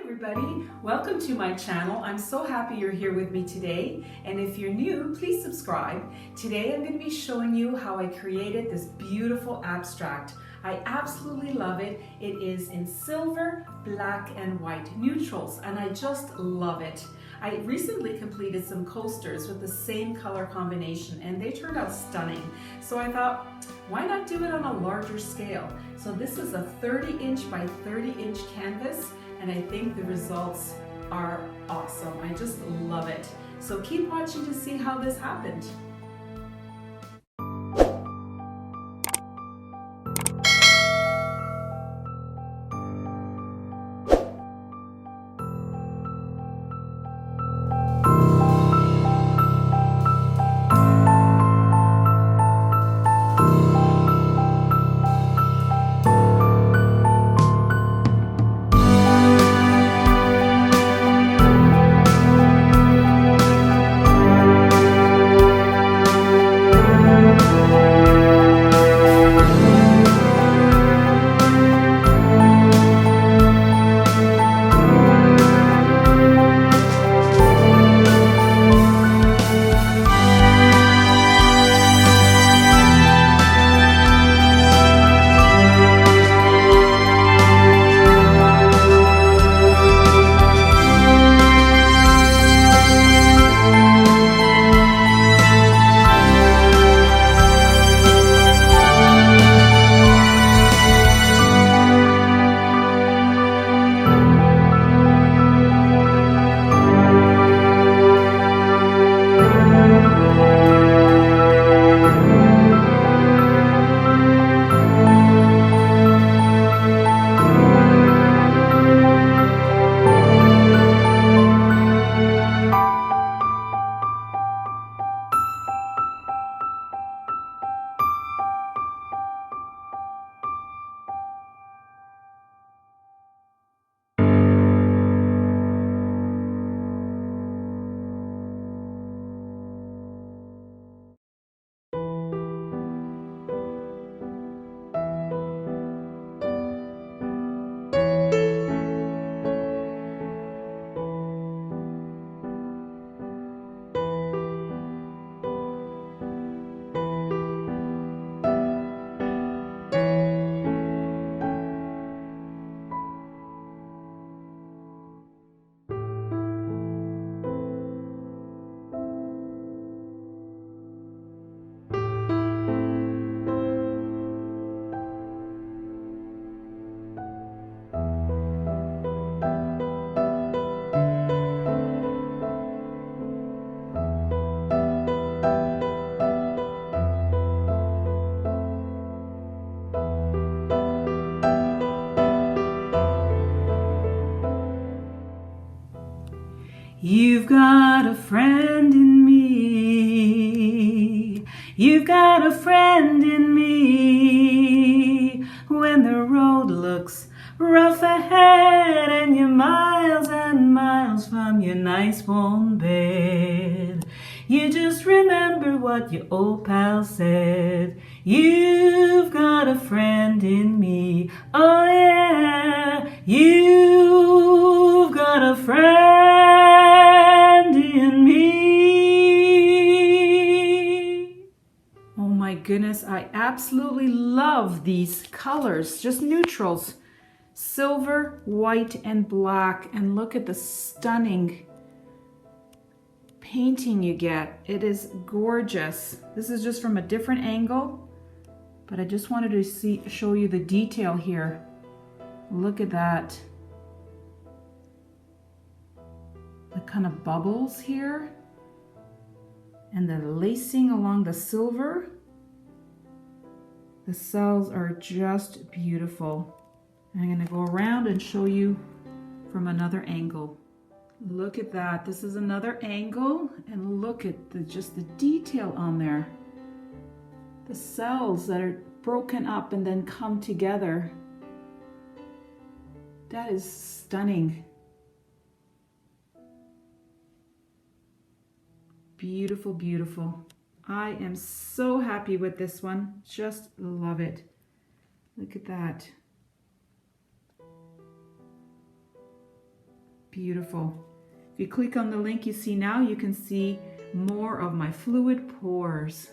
everybody, welcome to my channel. I'm so happy you're here with me today, and if you're new, please subscribe. Today I'm going to be showing you how I created this beautiful abstract. I absolutely love it. It is in silver, black and white neutrals, and I just love it. I recently completed some coasters with the same color combination and they turned out stunning. So I thought, why not do it on a larger scale? So this is a 30-inch by 30-inch canvas, and I think the results are awesome. I just love it. So keep watching to see how this happened. You've got a friend in me. You've got a friend in me. When the road looks rough ahead and you're miles and miles from your nice warm bed, you just remember what your old pal said. You've got a friend in me. Oh yeah, you've got a friend in me. Oh my goodness, I absolutely love these colors, just neutrals. Silver, white, and black. And look at the stunning painting you get. It is gorgeous. This is just from a different angle, but I just wanted to show you the detail here. Look at that. The kind of bubbles here and the lacing along the silver. The cells are just beautiful. I'm going to go around and show you from another angle. Look at that. This is another angle, and look at just the detail on there. The cells that are broken up and then come together. That is stunning. Beautiful, beautiful. I am so happy with this one. Just love it. Look at that. Beautiful. If you click on the link you see now, you can see more of my fluid pours.